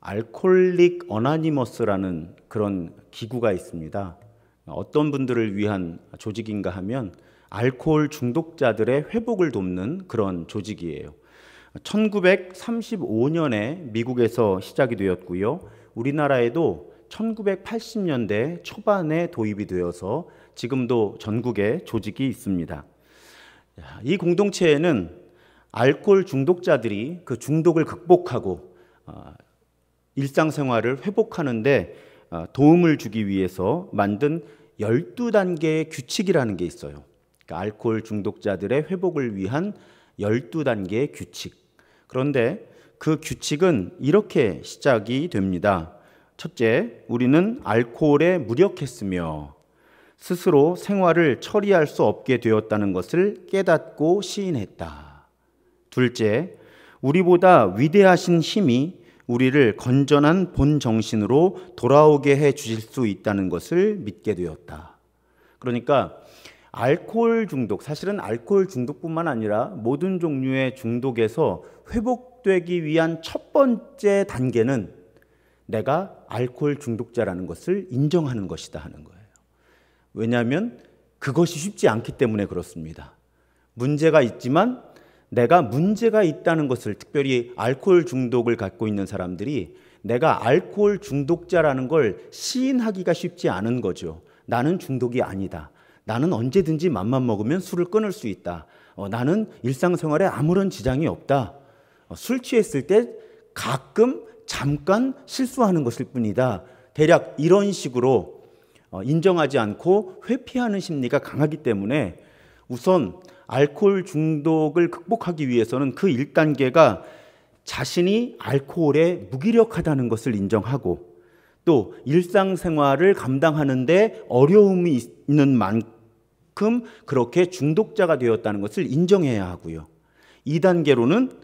알코올릭 어나니머스라는 그런 기구가 있습니다. 어떤 분들을 위한 조직인가 하면 알코올 중독자들의 회복을 돕는 그런 조직이에요. 1935년에 미국에서 시작이 되었고요. 우리나라에도 1980년대 초반에 도입이 되어서 지금도 전국에 조직이 있습니다. 이 공동체에는 알코올 중독자들이 그 중독을 극복하고 일상생활을 회복하는데 도움을 주기 위해서 만든 12단계의 규칙이라는 게 있어요. 그러니까 알코올 중독자들의 회복을 위한 12단계의 규칙. 그런데 그 규칙은 이렇게 시작이 됩니다. 첫째, 우리는 알코올에 무력했으며 스스로 생활을 처리할 수 없게 되었다는 것을 깨닫고 시인했다. 둘째, 우리보다 위대하신 힘이 우리를 건전한 본 정신으로 돌아오게 해 주실 수 있다는 것을 믿게 되었다. 그러니까 알코올 중독, 사실은 알코올 중독뿐만 아니라 모든 종류의 중독에서 회복되기 위한 첫 번째 단계는 내가 알코올 중독자라는 것을 인정하는 것이다 하는 거예요. 왜냐하면 그것이 쉽지 않기 때문에 그렇습니다. 문제가 있지만 내가 문제가 있다는 것을, 특별히 알코올 중독을 갖고 있는 사람들이 내가 알코올 중독자라는 걸 시인하기가 쉽지 않은 거죠. 나는 중독이 아니다. 나는 언제든지 맘만 먹으면 술을 끊을 수 있다. 나는 일상생활에 아무런 지장이 없다. 술 취했을 때 가끔 잠깐 실수하는 것일 뿐이다. 대략 이런 식으로 인정하지 않고 회피하는 심리가 강하기 때문에 우선 알코올 중독을 극복하기 위해서는 그 1단계가 자신이 알코올에 무기력하다는 것을 인정하고 또 일상생활을 감당하는데 어려움이 있는 만큼 그렇게 중독자가 되었다는 것을 인정해야 하고요. 2단계로는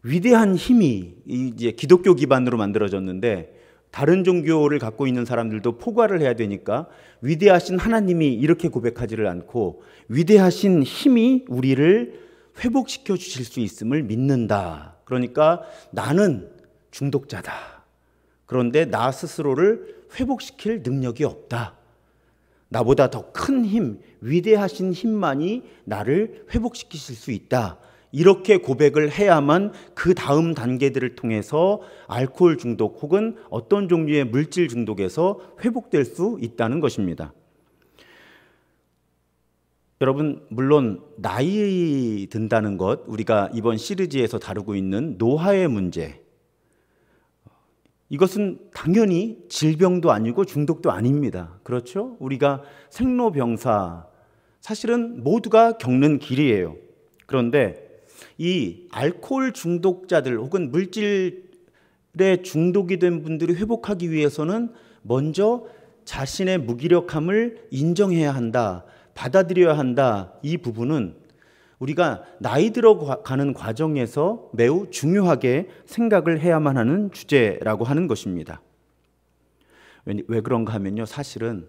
위대한 힘이 이제 기독교 기반으로 만들어졌는데 다른 종교를 갖고 있는 사람들도 포괄을 해야 되니까 위대하신 하나님이 이렇게 고백하지를 않고 위대하신 힘이 우리를 회복시켜 주실 수 있음을 믿는다. 그러니까 나는 중독자다. 그런데 나 스스로를 회복시킬 능력이 없다. 나보다 더 큰 힘, 위대하신 힘만이 나를 회복시키실 수 있다. 이렇게 고백을 해야만 그 다음 단계들을 통해서 알코올 중독 혹은 어떤 종류의 물질 중독에서 회복될 수 있다는 것입니다. 여러분, 물론 나이 든다는 것, 우리가 이번 시리즈에서 다루고 있는 노화의 문제, 이것은 당연히 질병도 아니고 중독도 아닙니다. 그렇죠? 우리가 생로병사, 사실은 모두가 겪는 길이에요. 그런데 이 알코올 중독자들 혹은 물질에 중독이 된 분들이 회복하기 위해서는 먼저 자신의 무기력함을 인정해야 한다, 받아들여야 한다. 이 부분은 우리가 나이 들어가는 과정에서 매우 중요하게 생각을 해야만 하는 주제라고 하는 것입니다. 왜 그런가 하면요, 사실은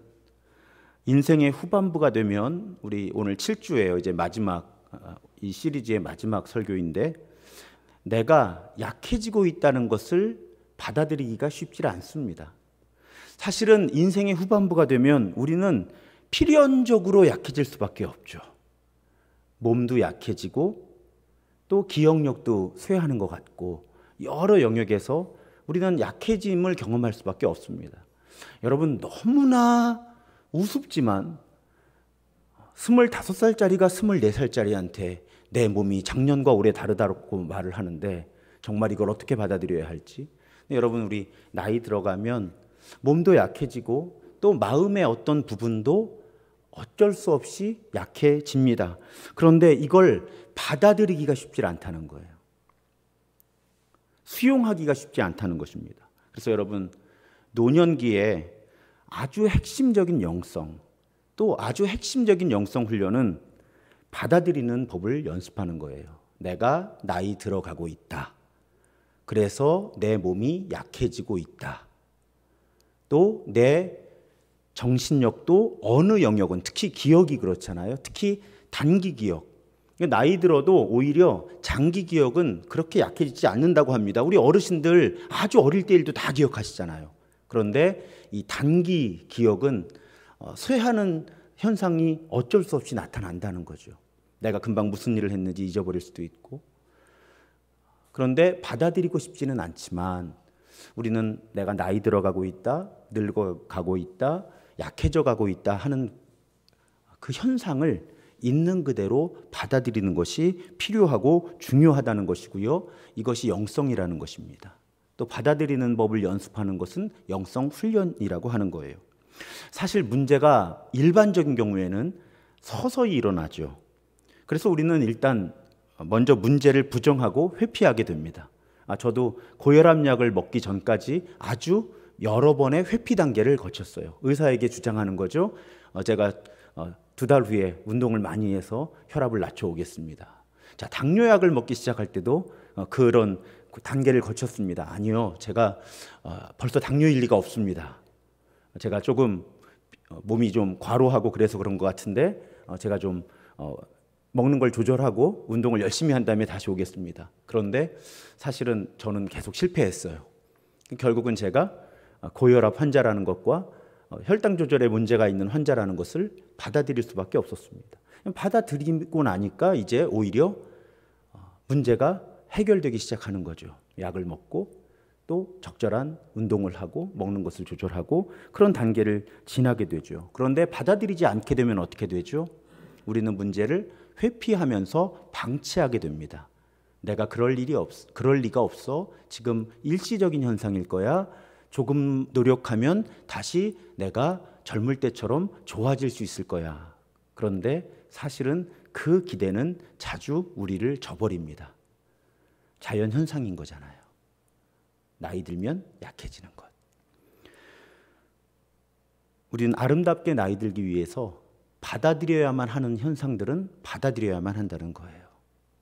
인생의 후반부가 되면, 우리 오늘 7주예요. 이제 마지막, 이 시리즈의 마지막 설교인데, 내가 약해지고 있다는 것을 받아들이기가 쉽지 않습니다. 사실은 인생의 후반부가 되면 우리는 필연적으로 약해질 수밖에 없죠. 몸도 약해지고 또 기억력도 쇠하는 것 같고 여러 영역에서 우리는 약해짐을 경험할 수밖에 없습니다. 여러분, 너무나 우습지만 25살짜리가 24살짜리한테 내 몸이 작년과 올해 다르다고 말을 하는데 정말 이걸 어떻게 받아들여야 할지. 여러분, 우리 나이 들어가면 몸도 약해지고 또 마음의 어떤 부분도 어쩔 수 없이 약해집니다. 그런데 이걸 받아들이기가 쉽지 않다는 거예요. 수용하기가 쉽지 않다는 것입니다. 그래서 여러분, 노년기에 아주 핵심적인 영성, 또 아주 핵심적인 영성 훈련은 받아들이는 법을 연습하는 거예요. 내가 나이 들어가고 있다. 그래서 내 몸이 약해지고 있다. 또 내 정신력도 어느 영역은, 특히 기억이 그렇잖아요. 특히 단기 기억, 나이 들어도 오히려 장기 기억은 그렇게 약해지지 않는다고 합니다. 우리 어르신들 아주 어릴 때 일도 다 기억하시잖아요. 그런데 이 단기 기억은 쇠하는 현상이 어쩔 수 없이 나타난다는 거죠. 내가 금방 무슨 일을 했는지 잊어버릴 수도 있고. 그런데 받아들이고 싶지는 않지만 우리는 내가 나이 들어가고 있다, 늙어가고 있다, 약해져 가고 있다 하는 그 현상을 있는 그대로 받아들이는 것이 필요하고 중요하다는 것이고요. 이것이 영성이라는 것입니다. 또 받아들이는 법을 연습하는 것은 영성 훈련이라고 하는 거예요. 사실 문제가 일반적인 경우에는 서서히 일어나죠. 그래서 우리는 일단 먼저 문제를 부정하고 회피하게 됩니다. 저도 고혈압약을 먹기 전까지 아주 여러 번의 회피 단계를 거쳤어요. 의사에게 주장하는 거죠. 제가 2달 후에 운동을 많이 해서 혈압을 낮춰오겠습니다. 자, 당뇨약을 먹기 시작할 때도 그런 단계를 거쳤습니다. 아니요, 제가 벌써 당뇨일 리가 없습니다. 제가 조금 몸이 좀 과로하고 그래서 그런 것 같은데 제가 좀 먹는 걸 조절하고 운동을 열심히 한 다음에 다시 오겠습니다. 그런데 사실은 저는 계속 실패했어요. 결국은 제가 고혈압 환자라는 것과 혈당 조절에 문제가 있는 환자라는 것을 받아들일 수밖에 없었습니다. 받아들이고 나니까 이제 오히려 문제가 해결되기 시작하는 거죠. 약을 먹고 또 적절한 운동을 하고 먹는 것을 조절하고 그런 단계를 지나게 되죠. 그런데 받아들이지 않게 되면 어떻게 되죠? 우리는 문제를 회피하면서 방치하게 됩니다. 내가 그럴 리가 없어. 지금 일시적인 현상일 거야. 조금 노력하면 다시 내가 젊을 때처럼 좋아질 수 있을 거야. 그런데 사실은 그 기대는 자주 우리를 저버립니다. 자연 현상인 거잖아요. 나이 들면 약해지는 것. 우리는 아름답게 나이 들기 위해서 받아들여야만 하는 현상들은 받아들여야만 한다는 거예요.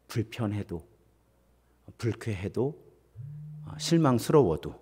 불편해도, 불쾌해도, 실망스러워도.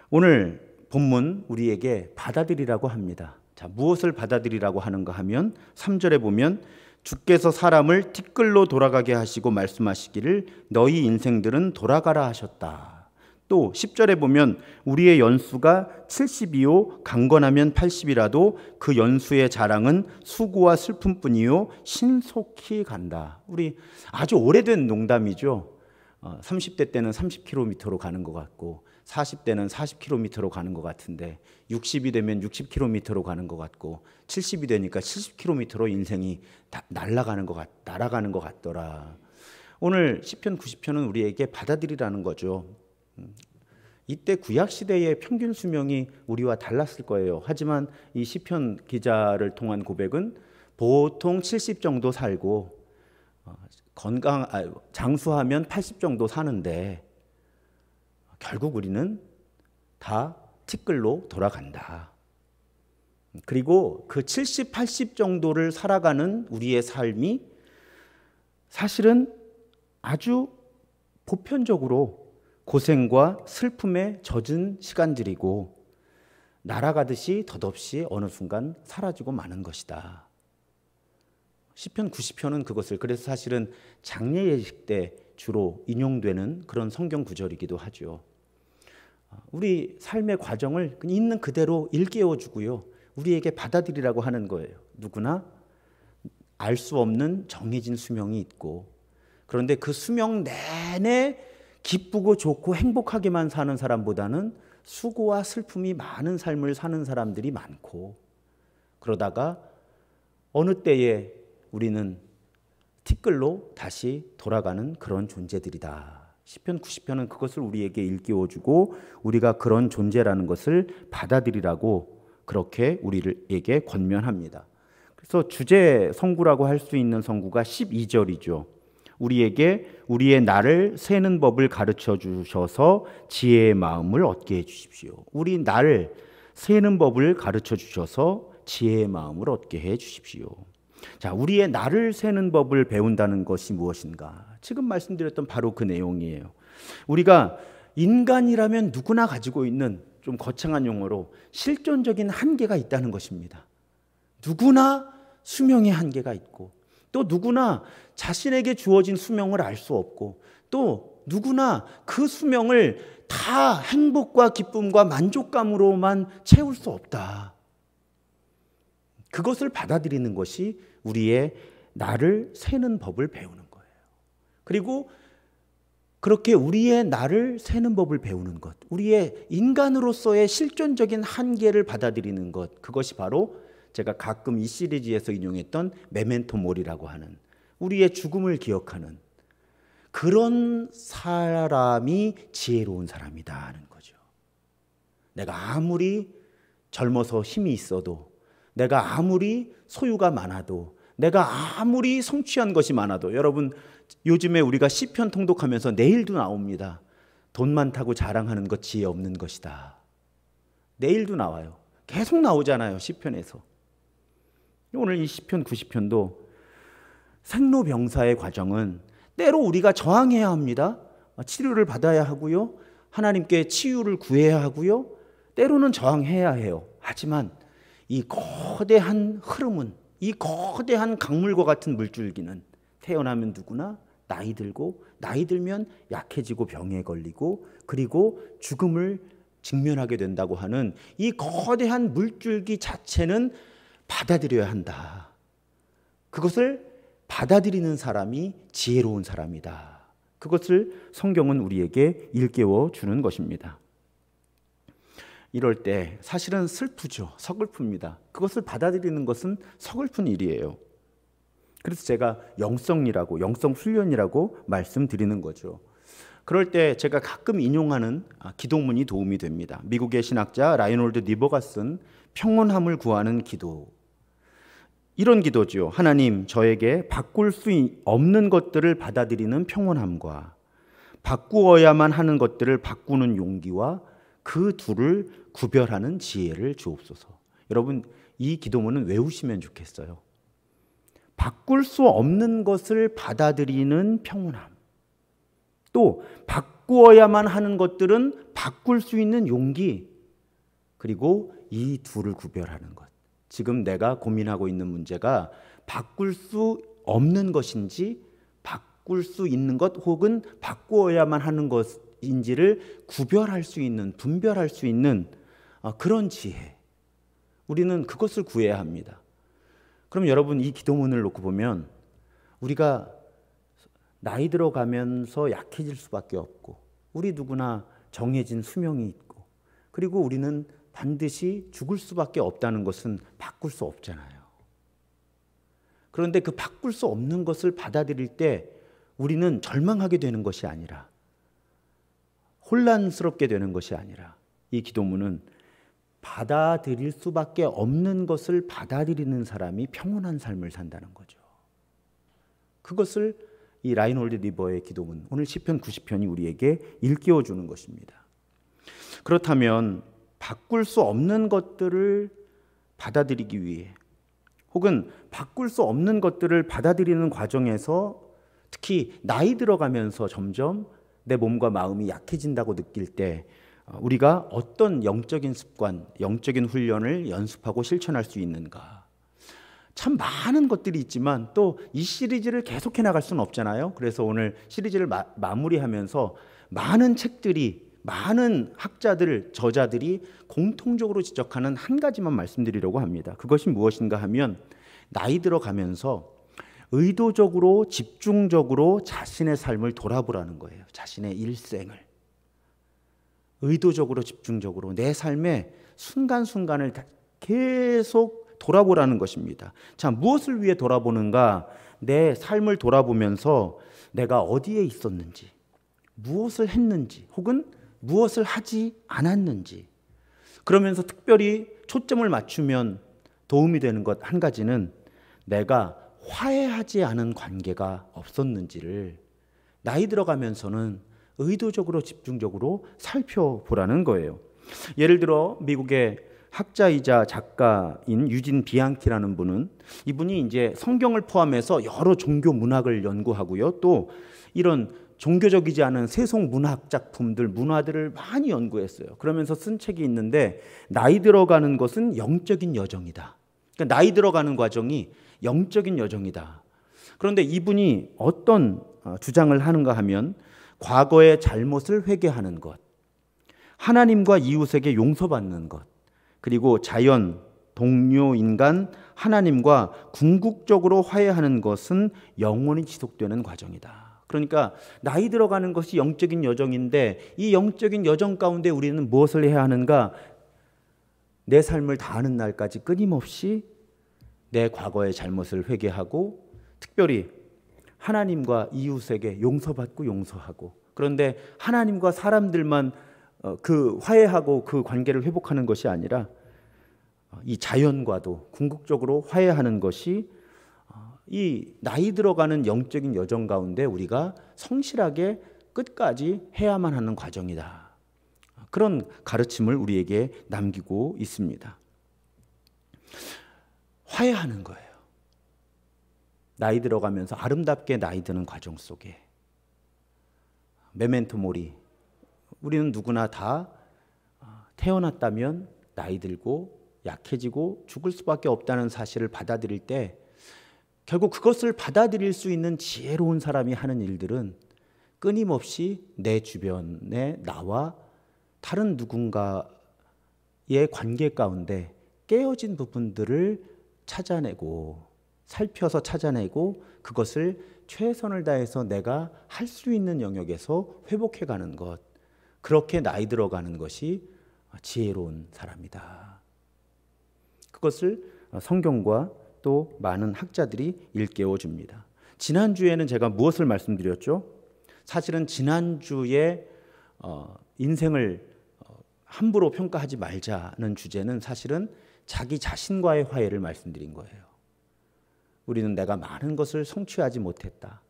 오늘 본문 우리에게 받아들이라고 합니다. 자, 무엇을 받아들이라고 하는가 하면 3절에 보면 주께서 사람을 티끌로 돌아가게 하시고 말씀하시기를 너희 인생들은 돌아가라 하셨다. 또 10절에 보면 우리의 연수가 70이요 강건하면 80이라도 그 연수의 자랑은 수고와 슬픔뿐이요 신속히 간다. 우리 아주 오래된 농담이죠. 30대 때는 30km로 가는 것 같고 40대는 40km로 가는 것 같은데 60이 되면 60km로 가는 것 같고 70이 되니까 70km로 인생이 날아가는 것 같더라. 오늘 시편 90편은 우리에게 받아들이라는 거죠. 이때 구약시대의 평균 수명이 우리와 달랐을 거예요. 하지만 이 시편 기자를 통한 고백은 보통 70 정도 살고 장수하면 80 정도 사는데 결국 우리는 다 티끌로 돌아간다. 그리고 그 70, 80 정도를 살아가는 우리의 삶이 사실은 아주 보편적으로 고생과 슬픔에 젖은 시간들이고 날아가듯이 덧없이 어느 순간 사라지고 마는 것이다. 시편 90편은 그것을 그래서 사실은 장례 예식 때 주로 인용되는 그런 성경 구절이기도 하죠. 우리 삶의 과정을 있는 그대로 일깨워주고요. 우리에게 받아들이라고 하는 거예요. 누구나 알 수 없는 정해진 수명이 있고 그런데 그 수명 내내 기쁘고 좋고 행복하게만 사는 사람보다는 수고와 슬픔이 많은 삶을 사는 사람들이 많고 그러다가 어느 때에 우리는 티끌로 다시 돌아가는 그런 존재들이다. 시편 90편은 그것을 우리에게 일깨워주고 우리가 그런 존재라는 것을 받아들이라고 그렇게 우리에게 권면합니다. 그래서 주제 성구라고 할 수 있는 성구가 12절이죠. 우리에게 우리의 날을 세는 법을 가르쳐 주셔서 지혜의 마음을 얻게 해주십시오. 우리 날 세는 법을 가르쳐 주셔서 지혜의 마음을 얻게 해주십시오. 자, 우리의 날을 세는 법을 배운다는 것이 무엇인가? 지금 말씀드렸던 바로 그 내용이에요. 우리가 인간이라면 누구나 가지고 있는 좀 거창한 용어로 실존적인 한계가 있다는 것입니다. 누구나 수명의 한계가 있고 또 누구나 자신에게 주어진 수명을 알 수 없고, 또 누구나 그 수명을 다 행복과 기쁨과 만족감으로만 채울 수 없다. 그것을 받아들이는 것이 우리의 나를 세는 법을 배우는 거예요. 그리고 그렇게 우리의 나를 세는 법을 배우는 것, 우리의 인간으로서의 실존적인 한계를 받아들이는 것, 그것이 바로 제가 가끔 이 시리즈에서 인용했던 메멘토 모리라고 하는, 우리의 죽음을 기억하는 그런 사람이 지혜로운 사람이다 하는 거죠. 내가 아무리 젊어서 힘이 있어도, 내가 아무리 소유가 많아도, 내가 아무리 성취한 것이 많아도, 여러분 요즘에 우리가 시편 통독하면서 내일도 나옵니다. 돈 많다고 자랑하는 것 지혜 없는 것이다. 내일도 나와요. 계속 나오잖아요, 시편에서. 오늘 이 시편 90편도 생로병사의 과정은 때로 우리가 저항해야 합니다. 치료를 받아야 하고요, 하나님께 치유를 구해야 하고요, 때로는 저항해야 해요. 하지만 이 거대한 흐름은, 이 거대한 강물과 같은 물줄기는 태어나면 누구나 나이 들고, 나이 들면 약해지고 병에 걸리고, 그리고 죽음을 직면하게 된다고 하는 이 거대한 물줄기 자체는 받아들여야 한다. 그것을 받아들이는 사람이 지혜로운 사람이다. 그것을 성경은 우리에게 일깨워 주는 것입니다. 이럴 때 사실은 슬프죠. 서글픕니다. 그것을 받아들이는 것은 서글픈 일이에요. 그래서 제가 영성이라고, 영성훈련이라고 말씀드리는 거죠. 그럴 때 제가 가끔 인용하는 기도문이 도움이 됩니다. 미국의 신학자 라이놀드 니버가 쓴 평온함을 구하는 기도. 이런 기도죠. 하나님, 저에게 바꿀 수 없는 것들을 받아들이는 평온함과 바꾸어야만 하는 것들을 바꾸는 용기와 그 둘을 구별하는 지혜를 주옵소서. 여러분, 이 기도문은 외우시면 좋겠어요. 바꿀 수 없는 것을 받아들이는 평온함, 또 바꾸어야만 하는 것들은 바꿀 수 있는 용기, 그리고 이 둘을 구별하는 것. 지금 내가 고민하고 있는 문제가 바꿀 수 없는 것인지 바꿀 수 있는 것, 혹은 바꾸어야만 하는 것인지를 구별할 수 있는, 분별할 수 있는 그런 지혜, 우리는 그것을 구해야 합니다. 그럼 여러분, 이 기도문을 놓고 보면 우리가 나이 들어가면서 약해질 수밖에 없고, 우리 누구나 정해진 수명이 있고, 그리고 우리는 반드시 죽을 수밖에 없다는 것은 바꿀 수 없잖아요. 그런데 그 바꿀 수 없는 것을 받아들일 때 우리는 절망하게 되는 것이 아니라, 혼란스럽게 되는 것이 아니라, 이 기도문은 받아들일 수밖에 없는 것을 받아들이는 사람이 평온한 삶을 산다는 거죠. 그것을 이 라이놀드 니버의 기도문, 오늘 시편 90편이 우리에게 일깨워 주는 것입니다. 그렇다면 바꿀 수 없는 것들을 받아들이기 위해, 혹은 바꿀 수 없는 것들을 받아들이는 과정에서 특히 나이 들어가면서 점점 내 몸과 마음이 약해진다고 느낄 때 우리가 어떤 영적인 습관, 영적인 훈련을 연습하고 실천할 수 있는가? 참 많은 것들이 있지만 또 이 시리즈를 계속해 나갈 수는 없잖아요. 그래서 오늘 시리즈를 마무리하면서 많은 책들이, 많은 학자들, 저자들이 공통적으로 지적하는 한 가지만 말씀드리려고 합니다. 그것이 무엇인가 하면, 나이 들어가면서 의도적으로, 집중적으로 자신의 삶을 돌아보라는 거예요. 자신의 일생을 의도적으로, 집중적으로 내 삶의 순간순간을 계속 돌아보라는 것입니다. 자, 무엇을 위해 돌아보는가? 내 삶을 돌아보면서 내가 어디에 있었는지, 무엇을 했는지, 혹은 무엇을 하지 않았는지, 그러면서 특별히 초점을 맞추면 도움이 되는 것 한 가지는 내가 화해하지 않은 관계가 없었는지를 나이 들어가면서는 의도적으로, 집중적으로 살펴보라는 거예요. 예를 들어 미국의 학자이자 작가인 유진 비앙키라는 분은, 이분이 이제 성경을 포함해서 여러 종교 문학을 연구하고요, 또 이런 종교적이지 않은 세속 문학 작품들, 문화들을 많이 연구했어요. 그러면서 쓴 책이 있는데, 나이 들어가는 것은 영적인 여정이다. 그러니까 나이 들어가는 과정이 영적인 여정이다. 그런데 이분이 어떤 주장을 하는가 하면 과거의 잘못을 회개하는 것, 하나님과 이웃에게 용서받는 것, 그리고 자연, 동료, 인간, 하나님과 궁극적으로 화해하는 것은 영원히 지속되는 과정이다. 그러니까 나이 들어가는 것이 영적인 여정인데 이 영적인 여정 가운데 우리는 무엇을 해야 하는가? 내 삶을 다하는 날까지 끊임없이 내 과거의 잘못을 회개하고 특별히 하나님과 이웃에게 용서받고 용서하고, 그런데 하나님과 사람들만 그 화해하고 그 관계를 회복하는 것이 아니라 이 자연과도 궁극적으로 화해하는 것이 이 나이 들어가는 영적인 여정 가운데 우리가 성실하게 끝까지 해야만 하는 과정이다. 그런 가르침을 우리에게 남기고 있습니다. 화해하는 거예요. 나이 들어가면서 아름답게 나이 드는 과정 속에 메멘토 모리, 우리는 누구나 다 태어났다면 나이 들고 약해지고 죽을 수밖에 없다는 사실을 받아들일 때 결국 그것을 받아들일 수 있는 지혜로운 사람이 하는 일들은 끊임없이 내 주변에 나와 다른 누군가의 관계 가운데 깨어진 부분들을 찾아내고 살펴서 찾아내고 그것을 최선을 다해서 내가 할 수 있는 영역에서 회복해가는 것, 그렇게 나이 들어가는 것이 지혜로운 사람이다. 그것을 성경과 또 많은 학자들이 일깨워 줍니다. 지난주에는 제가 무엇을 말씀드렸죠? 사실은 지난주에 인생을 함부로 평가하지 말자는 주제는 사실은 자기 자신과의 화해를 말씀드린 거예요. 우리는 내가 많은 것을 성취하지 못했다,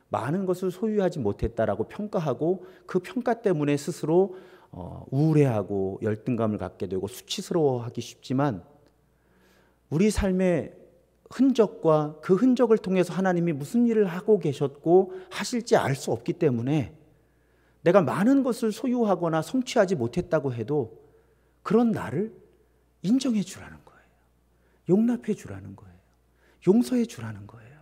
많은 것을 소유하지 못했다라고 평가하고 그 평가 때문에 스스로 우울해하고 열등감을 갖게 되고 수치스러워하기 쉽지만 우리 삶의 흔적과 그 흔적을 통해서 하나님이 무슨 일을 하고 계셨고 하실지 알 수 없기 때문에 내가 많은 것을 소유하거나 성취하지 못했다고 해도 그런 나를 인정해 주라는 거예요. 용납해 주라는 거예요. 용서해 주라는 거예요.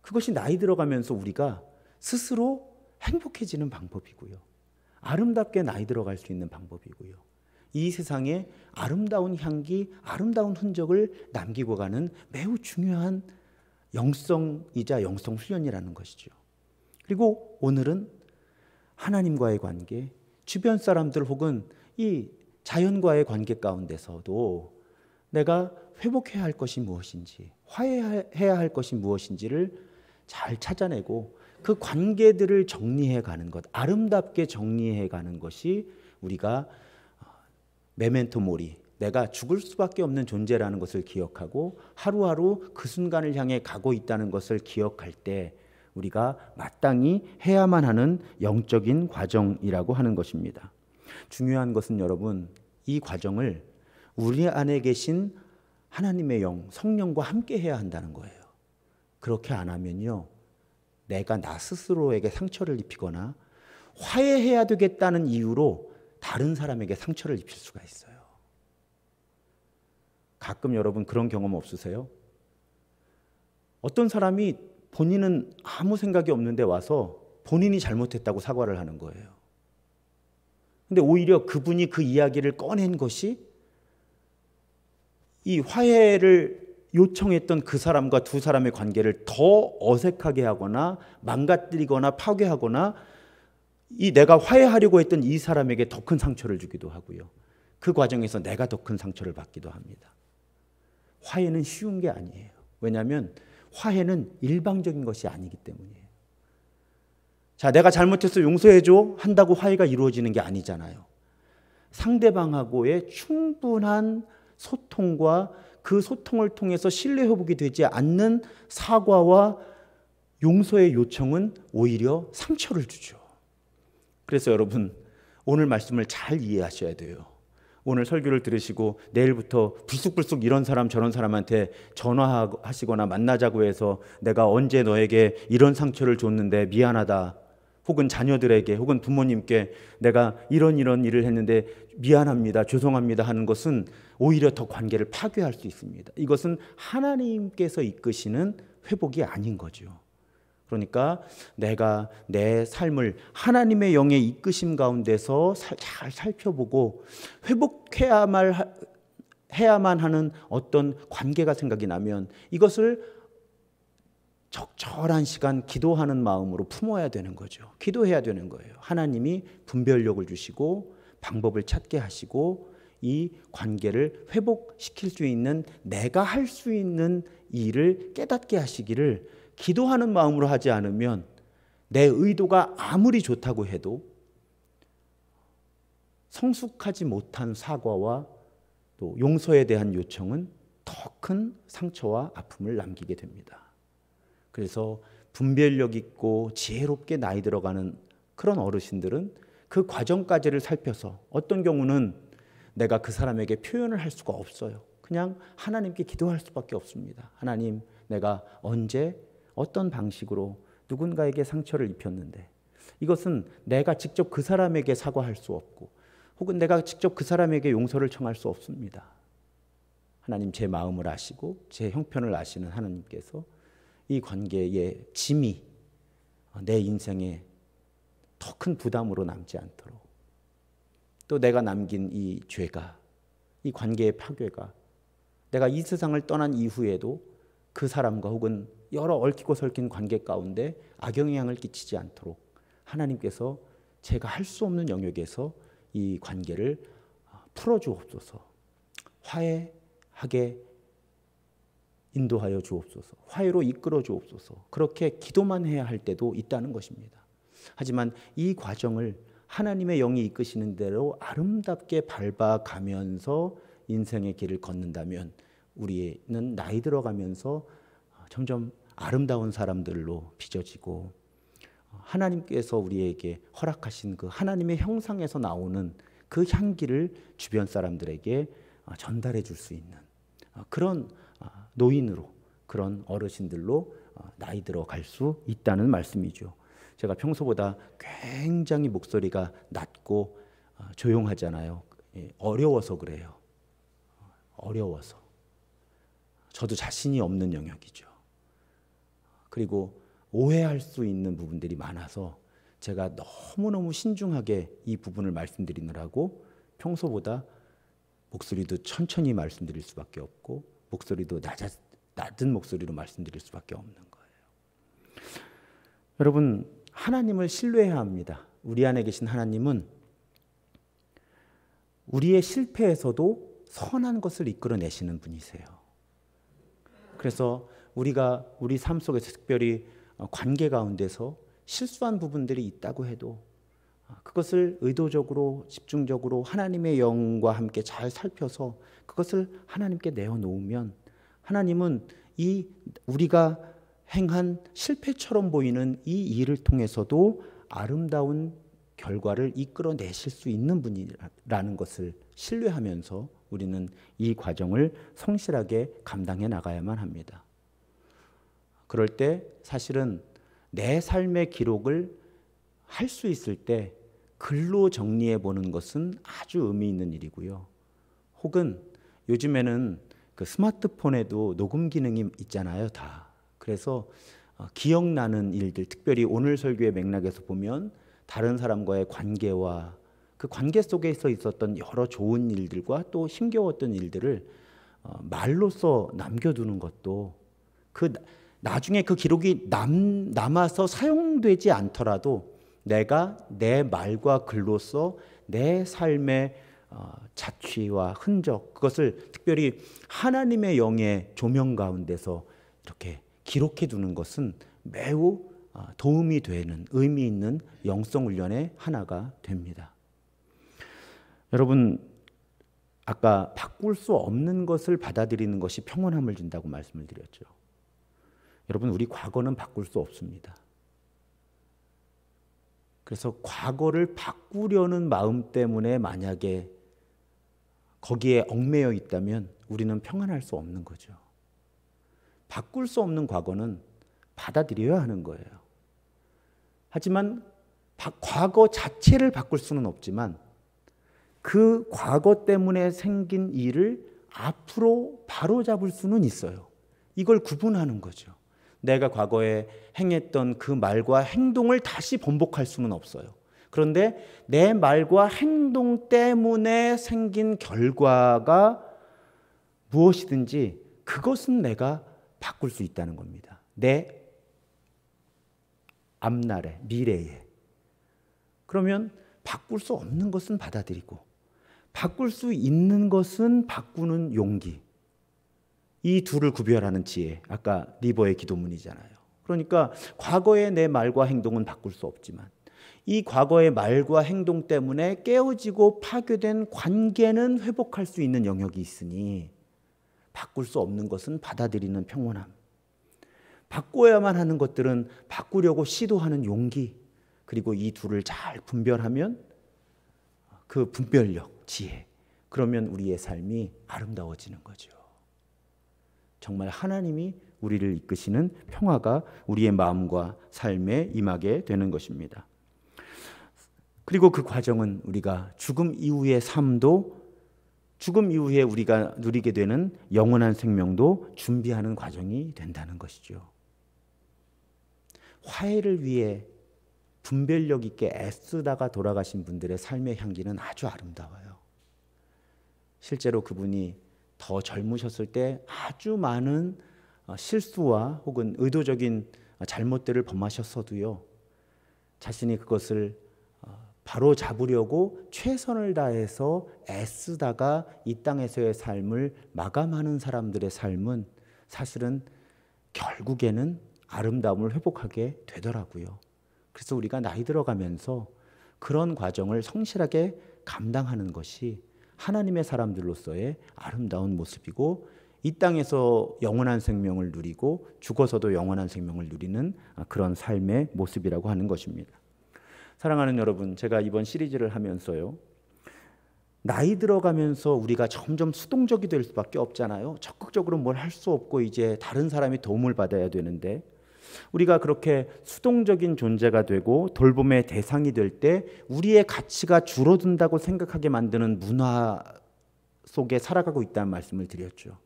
그것이 나이 들어가면서 우리가 스스로 행복해지는 방법이고요. 아름답게 나이 들어갈 수 있는 방법이고요. 이 세상에 아름다운 향기, 아름다운 흔적을 남기고 가는 매우 중요한 영성이자 영성 훈련이라는 것이죠. 그리고 오늘은 하나님과의 관계, 주변 사람들 혹은 이 자연과의 관계 가운데서도 내가 회복해야 할 것이 무엇인지, 화해해야 할 것이 무엇인지를 잘 찾아내고 그 관계들을 정리해 가는 것, 아름답게 정리해 가는 것이 우리가 메멘토 모리, 내가 죽을 수밖에 없는 존재라는 것을 기억하고 하루하루 그 순간을 향해 가고 있다는 것을 기억할 때 우리가 마땅히 해야만 하는 영적인 과정이라고 하는 것입니다. 중요한 것은 여러분, 이 과정을 우리 안에 계신 하나님의 영, 성령과 함께 해야 한다는 거예요. 그렇게 안 하면요, 내가 나 스스로에게 상처를 입히거나 화해해야 되겠다는 이유로 다른 사람에게 상처를 입힐 수가 있어요. 가끔 여러분 그런 경험 없으세요? 어떤 사람이 본인은 아무 생각이 없는데 와서 본인이 잘못했다고 사과를 하는 거예요. 근데 오히려 그분이 그 이야기를 꺼낸 것이 이 화해를 요청했던 그 사람과 두 사람의 관계를 더 어색하게 하거나 망가뜨리거나 파괴하거나 이 내가 화해하려고 했던 이 사람에게 더 큰 상처를 주기도 하고요. 그 과정에서 내가 더 큰 상처를 받기도 합니다. 화해는 쉬운 게 아니에요. 왜냐하면 화해는 일방적인 것이 아니기 때문이에요. 자, 내가 잘못해서 용서해줘 한다고 화해가 이루어지는 게 아니잖아요. 상대방하고의 충분한 소통과 그 소통을 통해서 신뢰 회복이 되지 않는 사과와 용서의 요청은 오히려 상처를 주죠. 그래서 여러분, 오늘 말씀을 잘 이해하셔야 돼요. 오늘 설교를 들으시고 내일부터 불쑥불쑥 이런 사람 저런 사람한테 전화하시거나 만나자고 해서 내가 언제 너에게 이런 상처를 줬는데 미안하다, 혹은 자녀들에게 혹은 부모님께 내가 이런 일을 했는데 미안합니다, 죄송합니다 하는 것은 오히려 더 관계를 파괴할 수 있습니다. 이것은 하나님께서 이끄시는 회복이 아닌 거죠. 그러니까 내가 내 삶을 하나님의 영의 이끄심 가운데서 잘 살펴보고 회복해야만 하는 어떤 관계가 생각이 나면 이것을 적절한 시간 기도하는 마음으로 품어야 되는 거죠. 기도해야 되는 거예요. 하나님이 분별력을 주시고 방법을 찾게 하시고 이 관계를 회복시킬 수 있는 내가 할 수 있는 일을 깨닫게 하시기를 기도하는 마음으로 하지 않으면 내 의도가 아무리 좋다고 해도 성숙하지 못한 사과와 또 용서에 대한 요청은 더 큰 상처와 아픔을 남기게 됩니다. 그래서 분별력 있고 지혜롭게 나이 들어가는 그런 어르신들은 그 과정까지를 살펴서 어떤 경우는 내가 그 사람에게 표현을 할 수가 없어요. 그냥 하나님께 기도할 수밖에 없습니다. 하나님, 내가 언제 어떤 방식으로 누군가에게 상처를 입혔는데 이것은 내가 직접 그 사람에게 사과할 수 없고 혹은 내가 직접 그 사람에게 용서를 청할 수 없습니다. 하나님, 제 마음을 아시고 제 형편을 아시는 하나님께서 이 관계의 짐이 내 인생에 더 큰 부담으로 남지 않도록, 또 내가 남긴 이 죄가, 이 관계의 파괴가 내가 이 세상을 떠난 이후에도 그 사람과 혹은 여러 얽히고 설킨 관계 가운데 악영향을 끼치지 않도록 하나님께서 제가 할 수 없는 영역에서 이 관계를 풀어주옵소서, 화해하게 인도하여 주옵소서, 화해로 이끌어 주옵소서, 그렇게 기도만 해야 할 때도 있다는 것입니다. 하지만 이 과정을 하나님의 영이 이끄시는 대로 아름답게 밟아가면서 인생의 길을 걷는다면 우리는 나이 들어가면서 점점 아름다운 사람들로 빚어지고 하나님께서 우리에게 허락하신 그 하나님의 형상에서 나오는 그 향기를 주변 사람들에게 전달해 줄 수 있는 그런 노인으로, 그런 어르신들로 나이 들어갈 수 있다는 말씀이죠. 제가 평소보다 굉장히 목소리가 낮고 조용하잖아요. 어려워서 그래요. 어려워서. 저도 자신이 없는 영역이죠. 그리고 오해할 수 있는 부분들이 많아서 제가 너무너무 신중하게 이 부분을 말씀드리느라고 평소보다 목소리도 천천히 말씀드릴 수밖에 없고 목소리도 낮은 목소리로 말씀드릴 수밖에 없는 거예요. 여러분, 하나님을 신뢰해야 합니다. 우리 안에 계신 하나님은 우리의 실패에서도 선한 것을 이끌어내시는 분이세요. 그래서 우리가 우리 삶 속에서 특별히 관계 가운데서 실수한 부분들이 있다고 해도 그것을 의도적으로 집중적으로 하나님의 영과 함께 잘 살펴서 그것을 하나님께 내어놓으면 하나님은 이 우리가 행한 실패처럼 보이는 이 일을 통해서도 아름다운 결과를 이끌어내실 수 있는 분이라는 것을 신뢰하면서 우리는 이 과정을 성실하게 감당해 나가야만 합니다. 그럴 때 사실은 내 삶의 기록을 할 수 있을 때 글로 정리해 보는 것은 아주 의미 있는 일이고요. 혹은 요즘에는 그 스마트폰에도 녹음 기능이 있잖아요, 다. 그래서 기억나는 일들, 특별히 오늘 설교의 맥락에서 보면 다른 사람과의 관계와 그 관계 속에서 있었던 여러 좋은 일들과 또 힘겨웠던 일들을 말로써 남겨두는 것도 그 나중에 그 기록이 남아서 사용되지 않더라도 내가 내 말과 글로써 내 삶의 자취와 흔적, 그것을 특별히 하나님의 영의 조명 가운데서 이렇게 기록해 두는 것은 매우 도움이 되는 의미 있는 영성 훈련의 하나가 됩니다. 여러분, 아까 바꿀 수 없는 것을 받아들이는 것이 평온함을 준다고 말씀을 드렸죠. 여러분, 우리 과거는 바꿀 수 없습니다. 그래서 과거를 바꾸려는 마음 때문에 만약에 거기에 얽매여 있다면 우리는 평안할 수 없는 거죠. 바꿀 수 없는 과거는 받아들여야 하는 거예요. 하지만 과거 자체를 바꿀 수는 없지만 그 과거 때문에 생긴 일을 앞으로 바로잡을 수는 있어요. 이걸 구분하는 거죠. 내가 과거에 행했던 그 말과 행동을 다시 번복할 수는 없어요. 그런데 내 말과 행동 때문에 생긴 결과가 무엇이든지 그것은 내가 바꿀 수 있다는 겁니다. 내 앞날에, 미래에. 그러면 바꿀 수 없는 것은 받아들이고 바꿀 수 있는 것은 바꾸는 용기. 이 둘을 구별하는 지혜. 아까 리버의 기도문이잖아요. 그러니까 과거의 내 말과 행동은 바꿀 수 없지만 이 과거의 말과 행동 때문에 깨어지고 파괴된 관계는 회복할 수 있는 영역이 있으니 바꿀 수 없는 것은 받아들이는 평온함. 바꿔야만 하는 것들은 바꾸려고 시도하는 용기. 그리고 이 둘을 잘 분별하면 그 분별력, 지혜. 그러면 우리의 삶이 아름다워지는 거죠. 정말 하나님이 우리를 이끄시는 평화가 우리의 마음과 삶에 임하게 되는 것입니다. 그리고 그 과정은 우리가 죽음 이후의 삶도, 죽음 이후에 우리가 누리게 되는 영원한 생명도 준비하는 과정이 된다는 것이죠. 화해를 위해 분별력 있게 애쓰다가 돌아가신 분들의 삶의 향기는 아주 아름다워요. 실제로 그분이 더 젊으셨을 때 아주 많은 실수와 혹은 의도적인 잘못들을 범하셨어도요, 자신이 그것을 바로 잡으려고 최선을 다해서 애쓰다가 이 땅에서의 삶을 마감하는 사람들의 삶은 사실은 결국에는 아름다움을 회복하게 되더라고요. 그래서 우리가 나이 들어가면서 그런 과정을 성실하게 감당하는 것이 하나님의 사람들로서의 아름다운 모습이고, 이 땅에서 영원한 생명을 누리고 죽어서도 영원한 생명을 누리는 그런 삶의 모습이라고 하는 것입니다. 사랑하는 여러분, 제가 이번 시리즈를 하면서요, 나이 들어가면서 우리가 점점 수동적이 될 수밖에 없잖아요. 적극적으로 뭘 할 수 없고 이제 다른 사람이 도움을 받아야 되는데, 우리가 그렇게 수동적인 존재가 되고 돌봄의 대상이 될 때 우리의 가치가 줄어든다고 생각하게 만드는 문화 속에 살아가고 있다는 말씀을 드렸죠.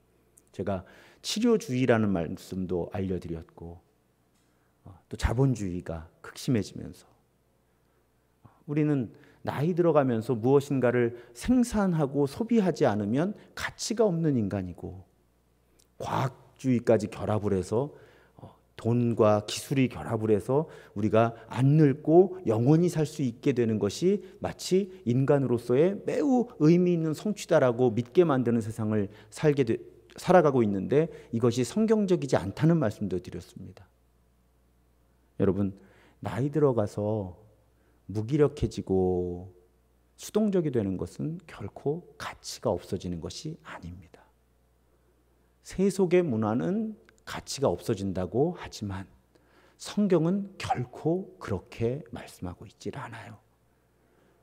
제가 치료주의라는 말씀도 알려드렸고, 또 자본주의가 극심해지면서 우리는 나이 들어가면서 무엇인가를 생산하고 소비하지 않으면 가치가 없는 인간이고, 과학주의까지 결합을 해서 돈과 기술이 결합을 해서 우리가 안 늙고 영원히 살 수 있게 되는 것이 마치 인간으로서의 매우 의미 있는 성취다라고 믿게 만드는 세상을 살아가고 있는데, 이것이 성경적이지 않다는 말씀도 드렸습니다. 여러분, 나이 들어가서 무기력해지고 수동적이 되는 것은 결코 가치가 없어지는 것이 아닙니다. 세속의 문화는 가치가 없어진다고 하지만 성경은 결코 그렇게 말씀하고 있질 않아요.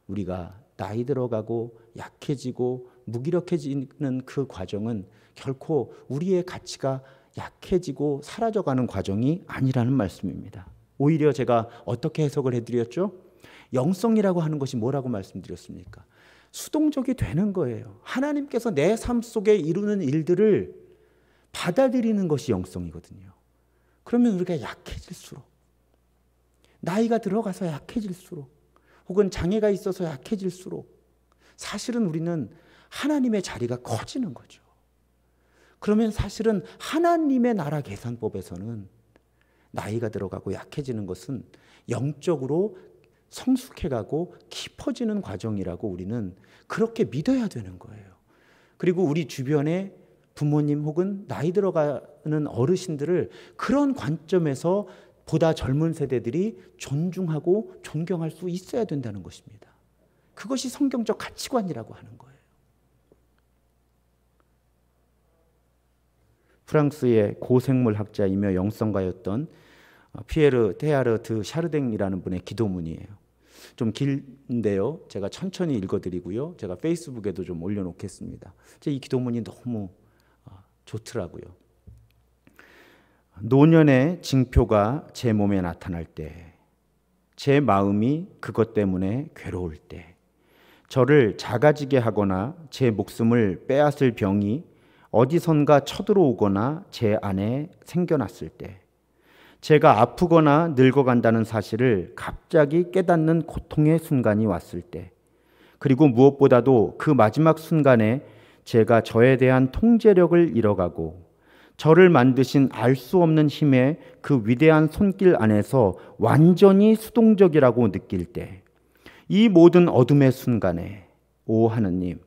우리가 나이 들어가고 약해지고 무기력해지는 그 과정은 결코 우리의 가치가 약해지고 사라져가는 과정이 아니라는 말씀입니다. 오히려 제가 어떻게 해석을 해드렸죠? 영성이라고 하는 것이 뭐라고 말씀드렸습니까? 수동적이 되는 거예요. 하나님께서 내 삶 속에 이루는 일들을 받아들이는 것이 영성이거든요. 그러면 우리가 약해질수록, 나이가 들어가서 약해질수록, 혹은 장애가 있어서 약해질수록 사실은 우리는 하나님의 자리가 커지는 거죠. 그러면 사실은 하나님의 나라 계산법에서는 나이가 들어가고 약해지는 것은 영적으로 성숙해가고 깊어지는 과정이라고 우리는 그렇게 믿어야 되는 거예요. 그리고 우리 주변에 부모님 혹은 나이 들어가는 어르신들을 그런 관점에서 보다 젊은 세대들이 존중하고 존경할 수 있어야 된다는 것입니다. 그것이 성경적 가치관이라고 하는 거예요. 프랑스의 고생물 학자이며 영성가였던 피에르 테야르 드 샤르댕이라는 분의 기도문이에요. 좀 긴데요, 제가 천천히 읽어드리고요, 제가 페이스북에도 좀 올려놓겠습니다. 이 기도문이 너무 좋더라고요. 노년의 징표가 제 몸에 나타날 때 제 마음이 그것 때문에 괴로울 때, 저를 작아지게 하거나 제 목숨을 빼앗을 병이 어디선가 쳐들어오거나 제 안에 생겨났을 때, 제가 아프거나 늙어간다는 사실을 갑자기 깨닫는 고통의 순간이 왔을 때, 그리고 무엇보다도 그 마지막 순간에 제가 저에 대한 통제력을 잃어가고 저를 만드신 알 수 없는 힘의 그 위대한 손길 안에서 완전히 수동적이라고 느낄 때, 이 모든 어둠의 순간에 오 하느님,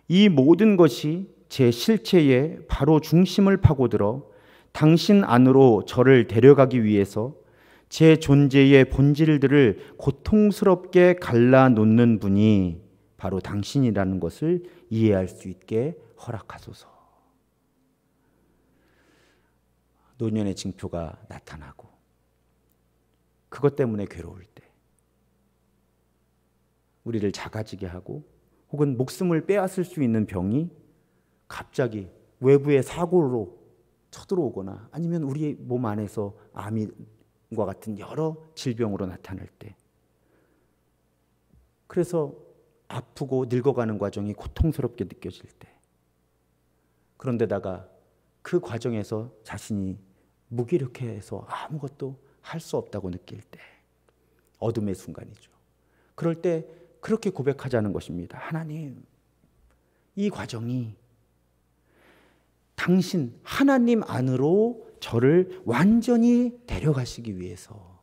이 모든 것이 제 실체의 바로 중심을 파고들어 당신 안으로 저를 데려가기 위해서 제 존재의 본질들을 고통스럽게 갈라놓는 분이 바로 당신이라는 것을 이해할 수 있게 허락하소서. 노년의 징표가 나타나고 그것 때문에 괴로울 때, 우리를 작아지게 하고 혹은 목숨을 빼앗을 수 있는 병이 갑자기 외부의 사고로 쳐들어오거나 아니면 우리 몸 안에서 암과 같은 여러 질병으로 나타날 때, 그래서 아프고 늙어가는 과정이 고통스럽게 느껴질 때, 그런데다가 그 과정에서 자신이 무기력해서 아무것도 할 수 없다고 느낄 때, 어둠의 순간이죠. 그럴 때 그렇게 고백하자는 것입니다. 하나님, 이 과정이 당신 하나님 안으로 저를 완전히 데려가시기 위해서,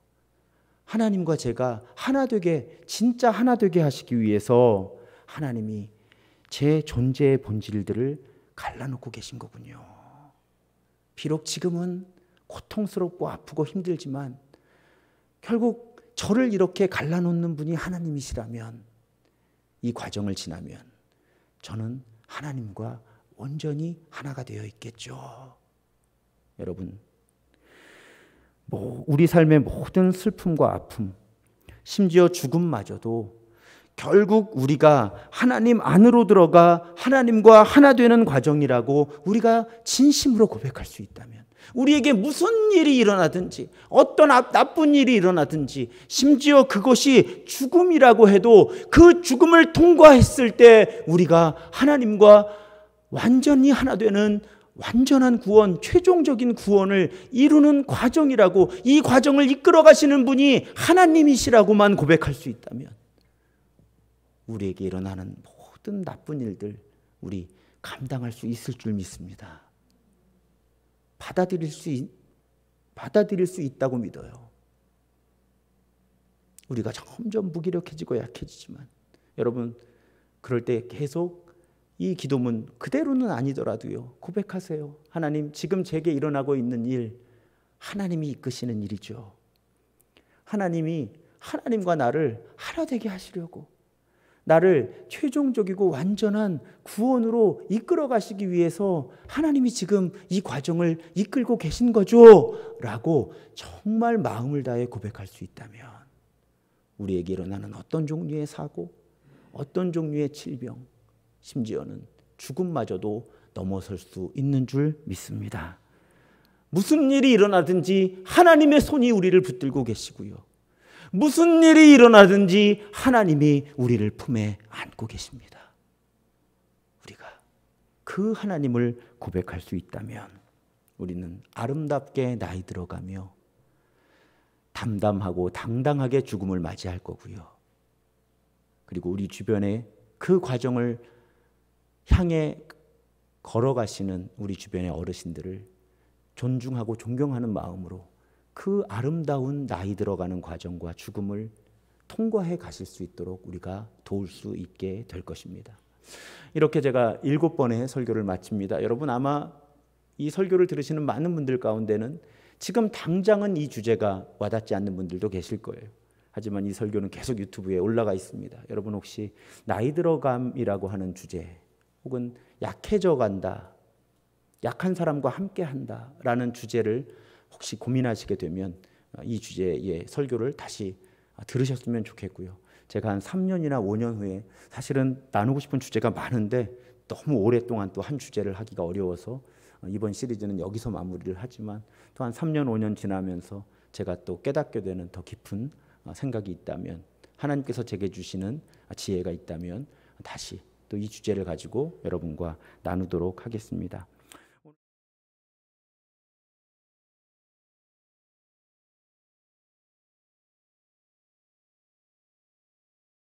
하나님과 제가 하나 되게, 진짜 하나 되게 하시기 위해서 하나님이 제 존재의 본질들을 갈라놓고 계신 거군요. 비록 지금은 고통스럽고 아프고 힘들지만 결국 저를 이렇게 갈라놓는 분이 하나님이시라면, 이 과정을 지나면 저는 하나님과 온전히 하나가 되어 있겠죠. 여러분, 우리 삶의 모든 슬픔과 아픔, 심지어 죽음마저도 결국 우리가 하나님 안으로 들어가 하나님과 하나 되는 과정이라고 우리가 진심으로 고백할 수 있다면, 우리에게 무슨 일이 일어나든지 어떤 나쁜 일이 일어나든지, 심지어 그것이 죽음이라고 해도 그 죽음을 통과했을 때 우리가 하나님과 완전히 하나 되는 완전한 구원, 최종적인 구원을 이루는 과정이라고, 이 과정을 이끌어 가시는 분이 하나님이시라고만 고백할 수 있다면, 우리에게 일어나는 모든 나쁜 일들 우리 감당할 수 있을 줄 믿습니다. 받아들일 수 있다고 믿어요. 우리가 점점 무기력해지고 약해지지만, 여러분, 그럴 때 계속 이 기도문 그대로는 아니더라도요, 고백하세요. 하나님, 지금 제게 일어나고 있는 일 하나님이 이끄시는 일이죠. 하나님이 하나님과 나를 하나 되게 하시려고, 나를 최종적이고 완전한 구원으로 이끌어 가시기 위해서 하나님이 지금 이 과정을 이끌고 계신 거죠 라고 정말 마음을 다해 고백할 수 있다면, 우리에게 일어나는 어떤 종류의 사고, 어떤 종류의 질병, 심지어는 죽음마저도 넘어설 수 있는 줄 믿습니다. 무슨 일이 일어나든지 하나님의 손이 우리를 붙들고 계시고요, 무슨 일이 일어나든지 하나님이 우리를 품에 안고 계십니다. 우리가 그 하나님을 고백할 수 있다면 우리는 아름답게 나이 들어가며 담담하고 당당하게 죽음을 맞이할 거고요, 그리고 우리 주변에 그 과정을 향해 걸어가시는 우리 주변의 어르신들을 존중하고 존경하는 마음으로 그 아름다운 나이 들어가는 과정과 죽음을 통과해 가실 수 있도록 우리가 도울 수 있게 될 것입니다. 이렇게 제가 7번의 설교를 마칩니다. 여러분, 아마 이 설교를 들으시는 많은 분들 가운데는 지금 당장은 이 주제가 와닿지 않는 분들도 계실 거예요. 하지만 이 설교는 계속 유튜브에 올라가 있습니다. 여러분, 혹시 나이 들어감이라고 하는 주제, 혹은 약해져 간다, 약한 사람과 함께 한다라는 주제를 혹시 고민하시게 되면 이 주제의 설교를 다시 들으셨으면 좋겠고요. 제가 한 3년이나 5년 후에, 사실은 나누고 싶은 주제가 많은데 너무 오랫동안 또 한 주제를 하기가 어려워서 이번 시리즈는 여기서 마무리를 하지만, 또 한 3년 5년 지나면서 제가 또 깨닫게 되는 더 깊은 생각이 있다면, 하나님께서 제게 주시는 지혜가 있다면 다시 또 이 주제를 가지고 여러분과 나누도록 하겠습니다.